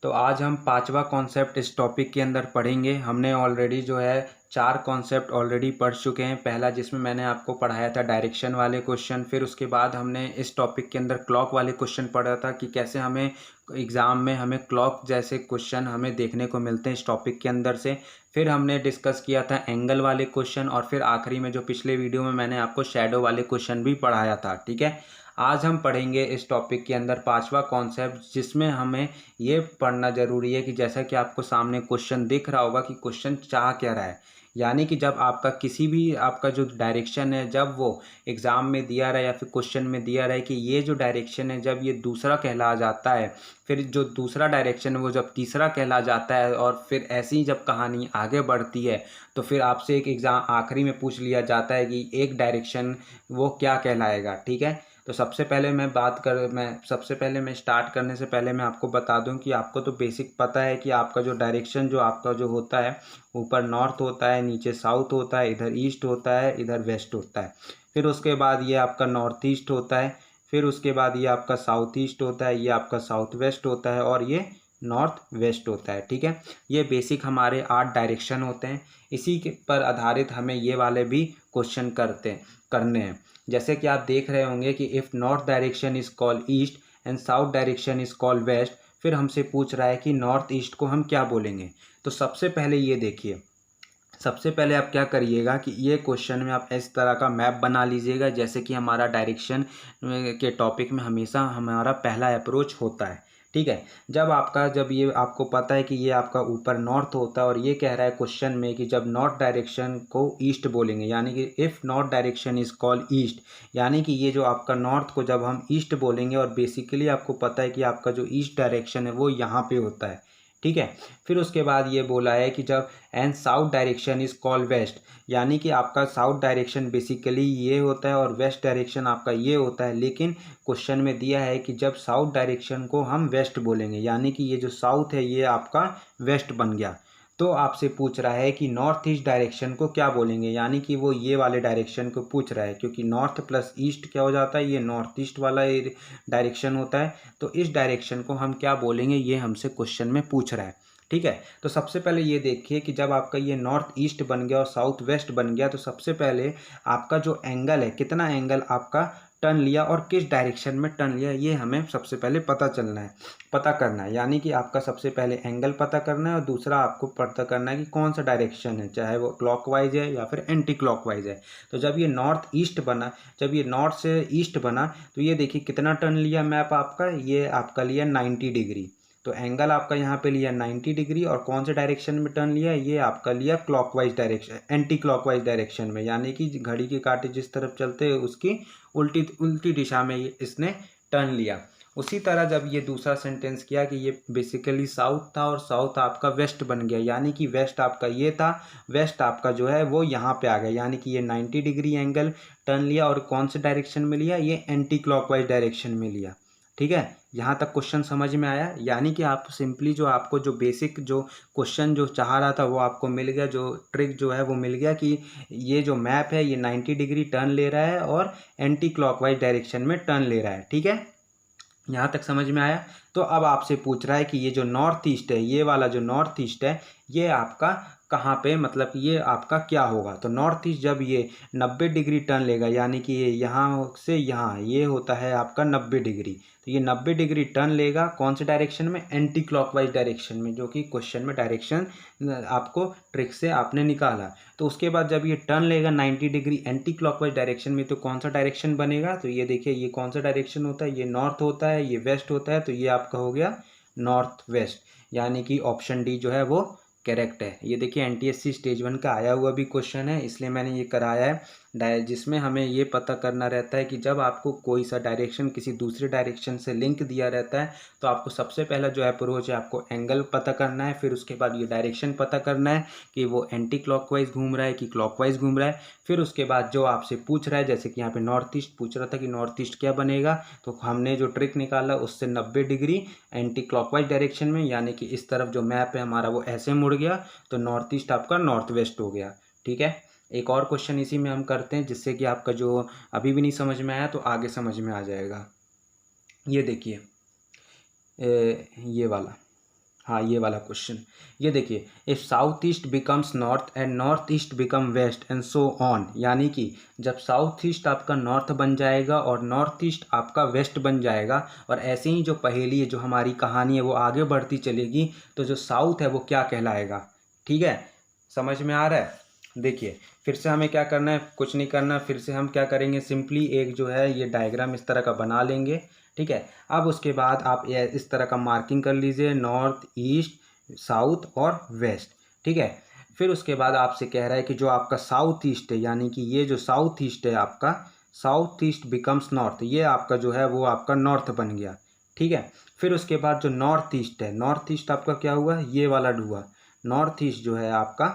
तो आज हम पांचवा कॉन्सेप्ट इस टॉपिक के अंदर पढ़ेंगे। हमने ऑलरेडी जो है 4 कॉन्सेप्ट ऑलरेडी पढ़ चुके हैं। पहला जिसमें मैंने आपको पढ़ाया था डायरेक्शन वाले क्वेश्चन, फिर उसके बाद हमने इस टॉपिक के अंदर क्लॉक वाले क्वेश्चन पढ़ा था कि कैसे हमें एग्ज़ाम में हमें क्लॉक जैसे क्वेश्चन हमें देखने को मिलते हैं इस टॉपिक के अंदर से। फिर हमने डिस्कस किया था एंगल वाले क्वेश्चन, और फिर आखिरी में जो पिछले वीडियो में मैंने आपको शैडो वाले क्वेश्चन भी पढ़ाया था। ठीक है, आज हम पढ़ेंगे इस टॉपिक के अंदर पांचवा कॉन्सेप्ट, जिसमें हमें ये पढ़ना ज़रूरी है कि जैसा कि आपको सामने क्वेश्चन दिख रहा होगा कि क्वेश्चन चाह क्या रहा है। यानी कि जब आपका किसी भी आपका जो डायरेक्शन है, जब वो एग्ज़ाम में दिया रहा है या फिर क्वेश्चन में दिया रहा है कि ये जो डायरेक्शन है जब ये दूसरा कहला जाता है, फिर जो दूसरा डायरेक्शन है वो जब तीसरा कहला जाता है, और फिर ऐसी ही जब कहानी आगे बढ़ती है तो फिर आपसे एक एग्ज़ाम आखिरी में पूछ लिया जाता है कि एक डायरेक्शन वो क्या कहलाएगा। ठीक है, तो सबसे पहले मैं स्टार्ट करने से पहले मैं आपको बता दूं कि आपको तो बेसिक पता है कि आपका जो डायरेक्शन जो आपका जो होता है, ऊपर नॉर्थ होता है, नीचे साउथ होता है, इधर ईस्ट होता है, इधर वेस्ट होता है। फिर उसके बाद ये आपका नॉर्थ ईस्ट होता है, फिर उसके बाद ये आपका साउथ ईस्ट होता है, ये आपका साउथ वेस्ट होता है, और ये नॉर्थ वेस्ट होता है। ठीक है, ये बेसिक हमारे 8 डायरेक्शन होते हैं। इसी के पर आधारित हमें ये वाले भी क्वेश्चन करने हैं। जैसे कि आप देख रहे होंगे कि if north direction is called east and south direction is called west, फिर हमसे पूछ रहा है कि नॉर्थ ईस्ट को हम क्या बोलेंगे। तो सबसे पहले ये देखिए, सबसे पहले आप क्या करिएगा कि ये क्वेश्चन में आप इस तरह का मैप बना लीजिएगा, जैसे कि हमारा डायरेक्शन के टॉपिक में हमेशा हमारा पहला अप्रोच होता है। ठीक है, जब ये आपको पता है कि ये आपका ऊपर नॉर्थ होता है, और ये कह रहा है क्वेश्चन में कि जब नॉर्थ डायरेक्शन को ईस्ट बोलेंगे, यानी कि if north direction is called east, यानी कि ये जो आपका नॉर्थ को जब हम ईस्ट बोलेंगे, और बेसिकली आपको पता है कि आपका जो ईस्ट डायरेक्शन है वो यहाँ पे होता है। ठीक है, फिर उसके बाद ये बोला है कि जब and south direction is called west, यानी कि आपका साउथ डायरेक्शन बेसिकली ये होता है और वेस्ट डायरेक्शन आपका ये होता है। लेकिन क्वेश्चन में दिया है कि जब साउथ डायरेक्शन को हम वेस्ट बोलेंगे, यानी कि ये जो साउथ है ये आपका वेस्ट बन गया, तो आपसे पूछ रहा है कि नॉर्थ ईस्ट डायरेक्शन को क्या बोलेंगे, यानी कि वो ये वाले डायरेक्शन को पूछ रहा है, क्योंकि नॉर्थ प्लस ईस्ट क्या हो जाता है, ये नॉर्थ ईस्ट वाला डायरेक्शन होता है। तो इस डायरेक्शन को हम क्या बोलेंगे, ये हमसे क्वेश्चन में पूछ रहा है। ठीक है, तो सबसे पहले ये देखिए कि जब आपका ये नॉर्थ ईस्ट बन गया और साउथ वेस्ट बन गया, तो सबसे पहले आपका जो एंगल है, कितना एंगल आपका टर्न लिया और किस डायरेक्शन में टर्न लिया, ये हमें सबसे पहले पता करना है। यानी कि आपका सबसे पहले एंगल पता करना है, और दूसरा आपको पता करना है कि कौन सा डायरेक्शन है, चाहे वो क्लॉकवाइज है या फिर एंटी क्लॉकवाइज है। तो जब ये नॉर्थ से ईस्ट बना, तो ये देखिए कितना टर्न लिया मैप आपका, ये आपका लिया 90 डिग्री। तो एंगल आपका यहाँ पे लिया 90 डिग्री, और कौन से डायरेक्शन में टर्न लिया, ये आपका लिया clockwise direction, anti clockwise direction में, यानी कि घड़ी के कांटे जिस तरफ चलते हैं उसकी उल्टी उल्टी दिशा में इसने टर्न लिया। उसी तरह जब ये दूसरा सेंटेंस किया कि ये बेसिकली साउथ था और साउथ आपका वेस्ट बन गया, यानी कि वेस्ट आपका ये था, वेस्ट आपका जो है वो यहाँ पे आ गया, यानी कि ये 90 डिग्री एंगल टर्न लिया, और कौन से डायरेक्शन में लिया, ये एंटी क्लॉकवाइज डायरेक्शन में लिया। ठीक है, यहाँ तक क्वेश्चन समझ में आया। यानी कि आप सिंपली जो आपको जो बेसिक जो क्वेश्चन जो चाह रहा था वो आपको मिल गया, जो ट्रिक जो है वो मिल गया कि ये जो मैप है ये 90 डिग्री टर्न ले रहा है और एंटी क्लॉकवाइज डायरेक्शन में टर्न ले रहा है। ठीक है, यहाँ तक समझ में आया। तो अब आपसे पूछ रहा है कि ये जो नॉर्थ ईस्ट है, ये वाला जो नॉर्थ ईस्ट है, ये आपका कहाँ पे, मतलब ये आपका क्या होगा। तो नॉर्थ ईस्ट जब ये 90 डिग्री टर्न लेगा, यानी कि ये यहाँ से यहाँ ये होता है आपका 90 डिग्री, तो ये 90 डिग्री टर्न लेगा कौन से डायरेक्शन में, एंटी क्लॉकवाइज डायरेक्शन में, जो कि क्वेश्चन में डायरेक्शन आपको ट्रिक से आपने निकाला। तो उसके बाद जब ये टर्न लेगा 90 डिग्री एंटी क्लॉकवाइज डायरेक्शन में, तो कौन सा डायरेक्शन बनेगा, तो ये देखिए ये कौन सा डायरेक्शन होता है, ये नॉर्थ होता है, ये वेस्ट होता है, तो ये आपका हो गया नॉर्थ वेस्ट, यानी कि ऑप्शन डी जो है वो करेक्ट है। ये देखिए एनटीएससी स्टेज 1 का आया हुआ भी क्वेश्चन है, इसलिए मैंने ये कराया है, जिसमें हमें ये पता करना रहता है कि जब आपको कोई सा डायरेक्शन किसी दूसरे डायरेक्शन से लिंक दिया रहता है, तो आपको सबसे पहला जो अप्रोच है आपको एंगल पता करना है, फिर उसके बाद ये डायरेक्शन पता करना है कि वो एंटी क्लॉकवाइज घूम रहा है कि क्लॉकवाइज घूम रहा है। फिर उसके बाद जो आपसे पूछ रहा है, जैसे कि यहाँ पे नॉर्थ ईस्ट पूछ रहा था कि नॉर्थ ईस्ट क्या बनेगा, तो हमने जो ट्रिक निकाला उससे 90 डिग्री एंटी क्लॉकवाइज डायरेक्शन में, यानी कि इस तरफ जो मैप है हमारा वो ऐसे मुड़ गया, तो नॉर्थ ईस्ट आपका नॉर्थ वेस्ट हो गया। ठीक है, एक और क्वेश्चन इसी में हम करते हैं, जिससे कि आपका जो अभी भी नहीं समझ में आया तो आगे समझ में आ जाएगा। ये देखिए ये वाला, हाँ, ये वाला क्वेश्चन, ये देखिए, if south east becomes north and north east become west and so on, यानी कि जब साउथ ईस्ट आपका नॉर्थ बन जाएगा और नॉर्थ ईस्ट आपका वेस्ट बन जाएगा, और ऐसे ही जो पहेली है, जो हमारी कहानी है वो आगे बढ़ती चलेगी, तो जो साउथ है वो क्या कहलाएगा। ठीक है, समझ में आ रहा है। देखिए, फिर से हमें क्या करना है, कुछ नहीं करना, फिर से हम क्या करेंगे, सिंपली एक जो है ये डायग्राम इस तरह का बना लेंगे। ठीक है, अब उसके बाद आप ये इस तरह का मार्किंग कर लीजिए, नॉर्थ ईस्ट साउथ और वेस्ट। ठीक है, फिर उसके बाद आपसे कह रहा है कि जो आपका साउथ ईस्ट है, यानी कि ये जो साउथ ईस्ट है आपका, साउथ ईस्ट बिकम्स नॉर्थ, ये आपका जो है वो आपका नॉर्थ बन गया। ठीक है, फिर उसके बाद जो नॉर्थ ईस्ट है, नॉर्थ ईस्ट आपका क्या हुआ, ये वाला हुआ, नॉर्थ ईस्ट जो है आपका,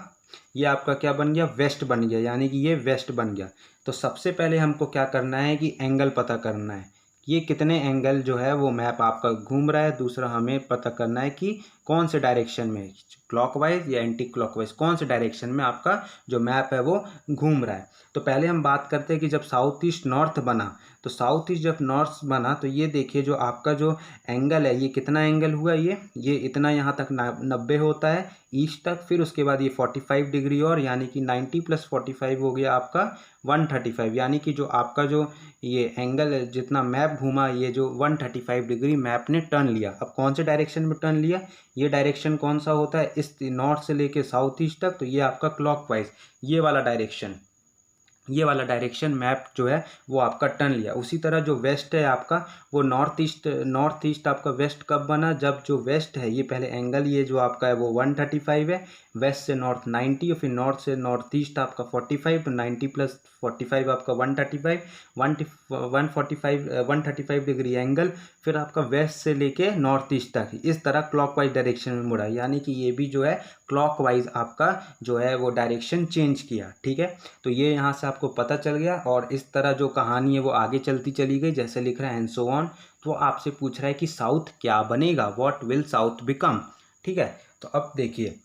ये आपका क्या बन गया, वेस्ट बन गया, यानी कि ये वेस्ट बन गया। तो सबसे पहले हमको क्या करना है कि एंगल पता करना है, ये कितने एंगल जो है वो मैप आपका घूम रहा है। दूसरा हमें पता करना है कि कौन से डायरेक्शन में, क्लॉकवाइज या एंटी क्लॉकवाइज, कौन से डायरेक्शन में आपका जो मैप है वो घूम रहा है। तो पहले हम बात करते हैं कि जब साउथ ईस्ट नॉर्थ बना, तो साउथ ईस्ट जब नॉर्थ बना, तो ये देखिए जो आपका जो एंगल है, ये कितना एंगल हुआ, ये इतना यहाँ तक 90 होता है ईस्ट तक। फिर उसके बाद ये 45 डिग्री, और यानी कि 90 + 45 हो गया आपका 135, यानी कि जो आपका जो ये एंगल है, जितना मैप घूमा, ये जो 135 डिग्री मैप ने टर्न लिया। अब कौन से डायरेक्शन में टर्न लिया, ये डायरेक्शन कौन सा होता है, इस नॉर्थ से लेके साउथ ईस्ट तक, तो ये आपका क्लॉकवाइज, ये वाला डायरेक्शन, ये वाला डायरेक्शन मैप जो है वो आपका टर्न लिया। उसी तरह जो वेस्ट है आपका, वो नॉर्थ ईस्ट आपका वेस्ट कब बना, जब जो वेस्ट है, ये पहले एंगल ये जो आपका है वो 135 है, वेस्ट से नॉर्थ 90, और फिर नॉर्थ से नॉर्थ ईस्ट आपका 45, तो 90 + 45 आपका 135, 135 डिग्री एंगल, फिर आपका वेस्ट से लेके नॉर्थ ईस्ट तक इस तरह क्लॉकवाइज डायरेक्शन में मुड़ा, यानी कि ये भी जो है क्लॉकवाइज आपका जो है वो डायरेक्शन चेंज किया। ठीक है, तो ये यहाँ से आपको पता चल गया, और इस तरह जो कहानी है वो आगे चलती चली गई, जैसे लिख रहा है एंड सो ऑन। तो आपसे पूछ रहा है कि साउथ क्या बनेगा, व्हाट विल साउथ बिकम। ठीक है, तो अब देखिए,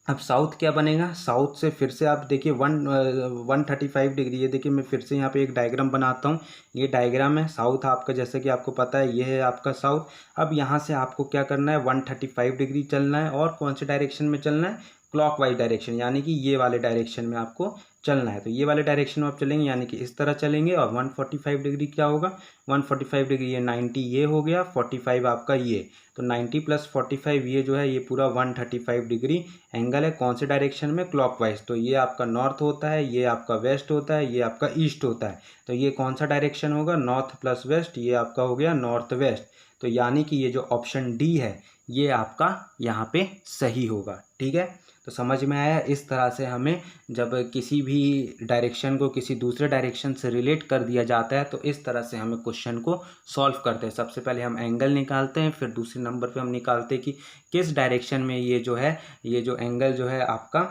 अब साउथ क्या बनेगा, साउथ से फिर से आप देखिए 135 डिग्री, ये देखिए मैं फिर से यहाँ पे एक डायग्राम बनाता हूँ। ये डायग्राम है साउथ आपका, जैसे कि आपको पता है ये है आपका साउथ। अब यहाँ से आपको क्या करना है, 135 डिग्री चलना है, और कौन से डायरेक्शन में चलना है, क्लॉकवाइज डायरेक्शन, यानी कि ये वाले डायरेक्शन में आपको चलना है। तो ये वाले डायरेक्शन में आप चलेंगे, यानी कि इस तरह चलेंगे, और 145 डिग्री क्या होगा, 145 डिग्री, ये 90 ये हो गया, 45 आपका ये, तो 90 + 45 ये जो है ये पूरा 135 डिग्री एंगल है, कौन से डायरेक्शन में, क्लॉकवाइज। तो ये आपका नॉर्थ होता है, ये आपका वेस्ट होता है, ये आपका ईस्ट होता है, तो ये कौन सा डायरेक्शन होगा, नॉर्थ + वेस्ट, ये आपका हो गया नॉर्थ वेस्ट। तो यानी कि ये जो ऑप्शन डी है ये आपका यहाँ पे सही होगा। ठीक है, तो समझ में आया। इस तरह से हमें जब किसी भी डायरेक्शन को किसी दूसरे डायरेक्शन से रिलेट कर दिया जाता है, तो इस तरह से हमें क्वेश्चन को सॉल्व करते हैं। सबसे पहले हम एंगल निकालते हैं, फिर दूसरे नंबर पे हम निकालते हैं कि किस डायरेक्शन में ये जो है, ये जो एंगल जो है आपका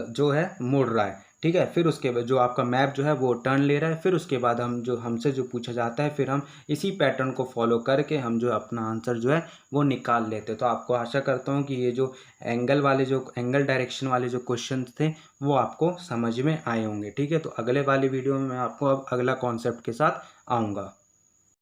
जो है मुड़ रहा है। ठीक है, फिर उसके बाद जो आपका मैप जो है वो टर्न ले रहा है, फिर उसके बाद हम जो हमसे जो पूछा जाता है, फिर हम इसी पैटर्न को फॉलो करके हम जो अपना आंसर जो है वो निकाल लेते हैं। तो आपको आशा करता हूँ कि ये जो एंगल डायरेक्शन वाले जो क्वेश्चन थे वो आपको समझ में आए होंगे। ठीक है, तो अगले वाली वीडियो में मैं आपको अब अगला कॉन्सेप्ट के साथ आऊँगा।